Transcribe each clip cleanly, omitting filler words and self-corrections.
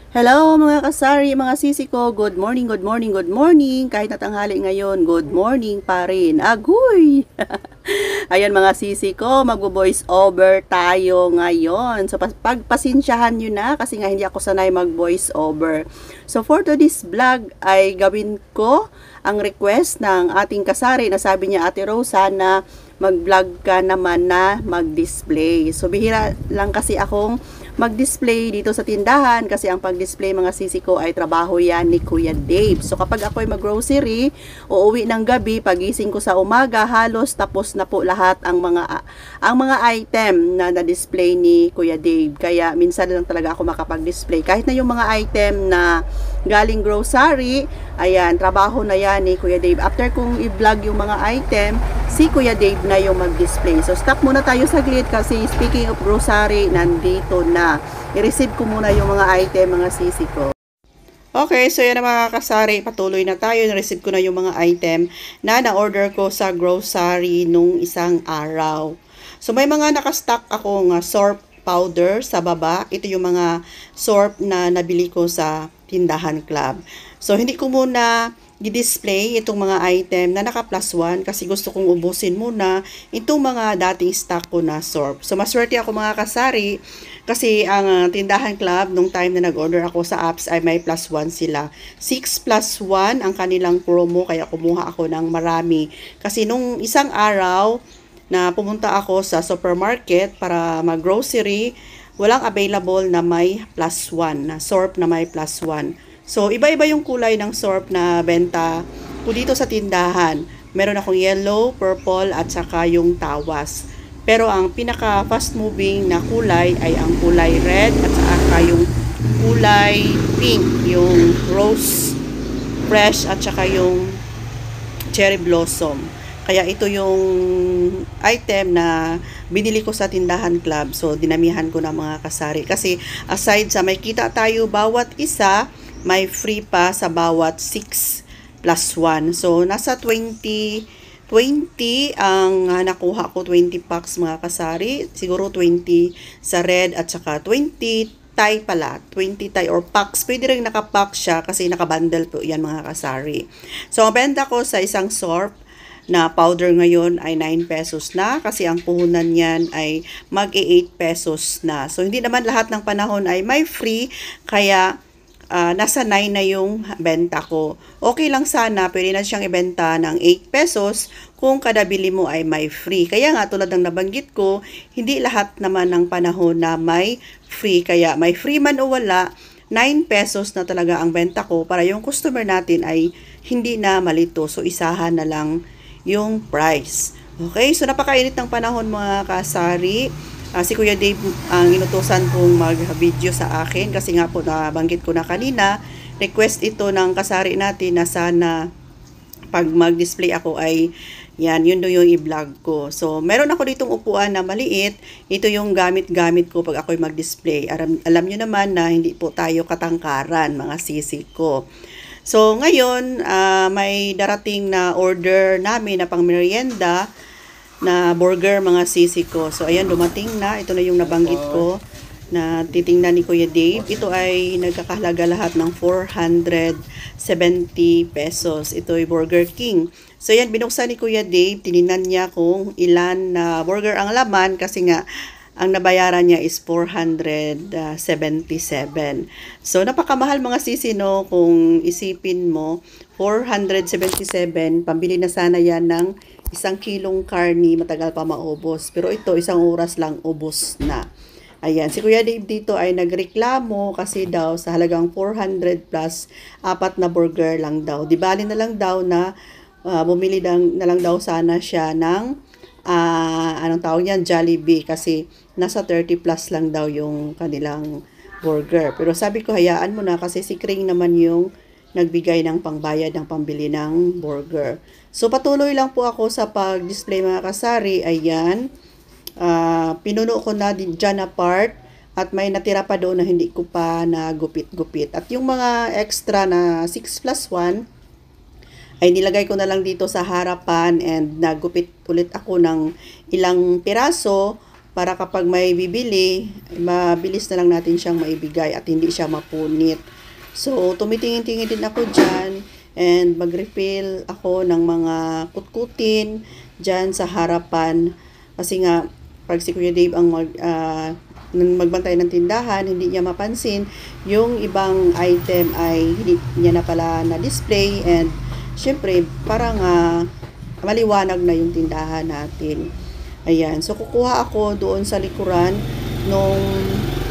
Hello mga kasari, mga sisi ko, good morning, good morning, good morning. Kahit natanghali ngayon, good morning pa rin. Agoy! Ayan mga sisi ko, magbo-voice over tayo ngayon. So pagpasensyahan nyo na kasi nga hindi ako sanay mag-voice over. So for today's vlog ay gawin ko ang request ng ating kasari na sabi niya Ate Rosa na mag-vlog ka naman na mag-display. So bihira lang kasi akong mag-display dito sa tindahan kasi ang pag-display mga sisi ko ay trabaho yan ni Kuya Dave. So kapag ako'y mag-grocery, uuwi ng gabi, pagising ko sa umaga, halos tapos na po lahat ang mga item na na-display ni Kuya Dave. Kaya minsan lang talaga ako makapag-display. Kahit na yung mga item na galing grocery, ayan, trabaho na yan ni Kuya Dave. After kong i-vlog yung mga item, si Kuya Dave na yung mag-display. So stop muna tayo saglit kasi speaking of grocery, nandito na. I-receive ko muna yung mga item, mga sisi ko. Okay, so yan na mga kasari, patuloy na tayo. Na-receive ko na yung mga item na na-order ko sa grocery nung isang araw. So may mga nakastock akong sorb powder sa baba. Ito yung mga sorb na nabili ko sa Tindahan Club. So hindi ko muna i-display itong mga item na naka plus 1 kasi gusto kong ubusin muna itong mga dating stock ko na sorb. So maswerte ako mga kasari kasi ang Tindahan Club nung time na nag-order ako sa apps ay may plus 1 sila. 6 plus 1 ang kanilang promo kaya kumuha ako ng marami. Kasi nung isang araw na pumunta ako sa supermarket para mag-grocery, walang available na may plus 1, na sorb na may plus 1. So, iba-iba yung kulay ng sorb na benta ko dito sa tindahan. Meron akong yellow, purple, at saka yung tawas. Pero ang pinaka fast moving na kulay ay ang kulay red at saka yung kulay pink, yung rose fresh at saka yung cherry blossom. Kaya ito yung item na binili ko sa Tindahan Club. So, dinamihan ko na mga kasari. Kasi aside sa may kita tayo bawat isa, may free pa sa bawat 6 plus 1. So, nasa 20 ang nakuha ko, 20 packs mga kasari. Siguro 20 sa red at saka 20 tie pala. 20 tie or packs. Pwede rin nakapack siya kasi nakabundle po yan mga kasari. So, ang benta ko sa isang sorb na powder ngayon ay 9 pesos na kasi ang puhunan niyan ay mag-8 pesos na. So, hindi naman lahat ng panahon ay may free kaya nasa 9 na yung benta ko. Okay lang sana, pwede na siyang ibenta ng 8 pesos kung kada bili mo ay may free. Kaya nga, tulad ng nabanggit ko, hindi lahat naman ng panahon na may free. Kaya may free man o wala, 9 pesos na talaga ang benta ko para yung customer natin ay hindi na malito. So, isahan na lang yung price. Okay, so napakainit ng panahon mga kasari. Si Kuya Dave ang inutusan kong mag-video sa akin kasi nga po nabanggit ko na kanina, request ito ng kasari natin na sana pag mag-display ako ay yun yung i-vlog ko. So, meron ako ditong upuan na maliit. Ito yung gamit-gamit ko pag ako'y mag-display. Alam nyo naman na hindi po tayo katangkaran, mga sisi ko. So, ngayon, may darating na order namin na pang merienda na burger mga sisi ko. So, ayan, dumating na. Ito na yung nabanggit ko na titingnan ni Kuya Dave. Ito ay nagkakahalaga lahat ng 470 pesos. Ito ay Burger King. So, ayan, binuksan ni Kuya Dave. Tinignan niya kung ilan na burger ang laman kasi nga, ang nabayaran niya is 477. So, napakamahal mga sisi, no? Kung isipin mo, 477, pambili na sana yan ng 1 kilong karni, matagal pa maubos. Pero ito, 1 oras lang, ubos na. Ayan, si Kuya Dave dito ay nagreklamo kasi daw sa halagang 400 plus, 4 na burger lang daw. Di bali na lang daw na bumili na lang daw sana siya ng anong tawag niyan, Jollibee kasi nasa 30 plus lang daw yung kanilang burger. Pero sabi ko, hayaan mo na kasi si Kring naman yung nagbigay ng pangbayad ng pambili ng burger. So, patuloy lang po ako sa pag-display mga kasari. Ayan. Pinuno ko na dyan na part at may natira pa doon na hindi ko pa nagupit-gupit. At yung mga extra na 6 plus 1 ay nilagay ko na lang dito sa harapan and nagupit ulit ako ng ilang piraso para kapag may bibili, mabilis na lang natin siyang maibigay at hindi siya mapunit. So, tumitingin-tingin din ako dyan and mag-refill ako ng mga kutkutin dyan sa harapan. Kasi nga, pag si Kuya Dave ang magbantay ng tindahan, hindi niya mapansin yung ibang item ay hindi niya na pala na-display and syempre, parang maliwanag na yung tindahan natin. Ayan. So, kukuha ako doon sa likuran nung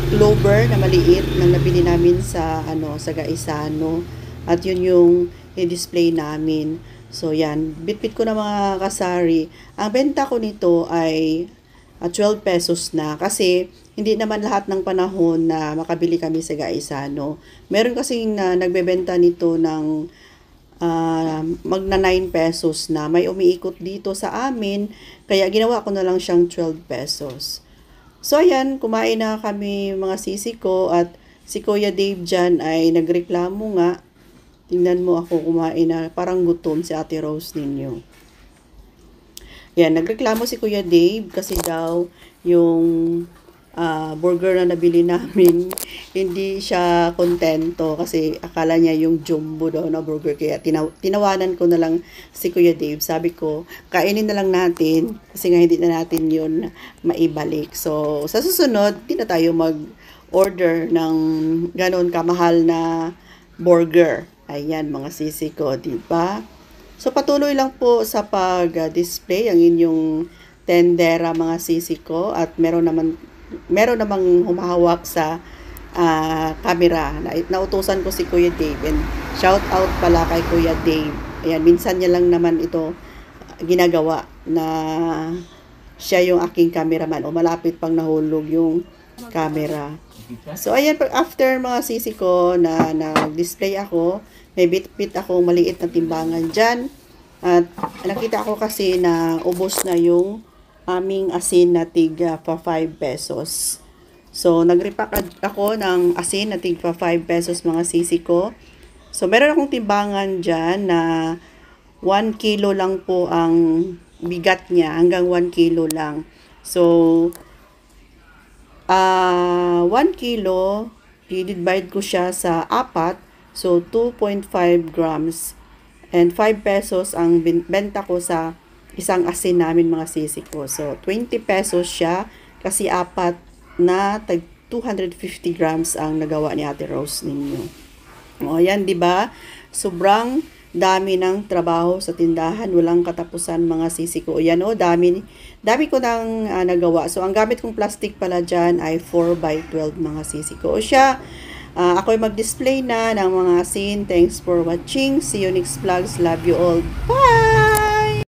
clover na maliit na nabili namin sa, sa Gaisano. At yun yung i-display namin. So, yan. Bitbit ko na mga kasari. Ang benta ko nito ay 12 pesos na. Kasi, hindi naman lahat ng panahon na makabili kami sa Gaisano. Meron kasing nagbebenta nito ng magna 9 pesos na. May umiikot dito sa amin, kaya ginawa ko na lang siyang 12 pesos. So ayan, kumain na kami mga sisi ko at si Kuya Dave dyan ay nagreklamo nga. Tingnan mo ako kumain na, parang gutom si Ate Rose ninyo. Yan, nagreklamo si Kuya Dave kasi daw yung burger na nabili namin, hindi siya kontento kasi akala niya yung jumbo daw na burger. Kaya tinawanan ko na lang si Kuya Dave. Sabi ko, kainin na lang natin kasi nga hindi na natin yun maibalik. So, sa susunod, hindi na tayo mag-order ng ganon kamahal na burger. Ayan, mga sisi ko, diba? So, patuloy lang po sa pag-display ang inyong tendera, mga sisi ko. At meron namang humahawak sa camera. Nautusan ko si Kuya Dave. And shout out pala kay Kuya Dave. Ayan, minsan niya lang naman ito ginagawa na siya yung aking cameraman. O malapit pang nahulog yung camera. So, ayan, after mga sisi ko na nag-display ako, may bit-bit akong maliit na timbangan dyan. At nakita ko kasi na ubos na yung aming asin na tig pa 5 pesos. So, nag-repack ako ng asin na tig pa 5 pesos mga sisi ko. So, meron akong timbangan dyan na 1 kilo lang po ang bigat niya. Hanggang 1 kilo lang. So, 1 kilo, i-divide ko siya sa 4. So, 2.5 grams. And 5 pesos ang benta ko sa isang asin namin mga sisi ko. So, 20 pesos siya kasi 4 na 250 grams ang nagawa ni Ate Rose ninyo. O, yan, diba? Sobrang dami ng trabaho sa tindahan. Walang katapusan mga sisi ko. O, yan o, dami ko nang nagawa. So, ang gamit kong plastic pala dyan ay 4x12 mga sisi ko. O siya, ako'y mag-display na ng mga asin. Thanks for watching. See you next vlogs. Love you all. Bye!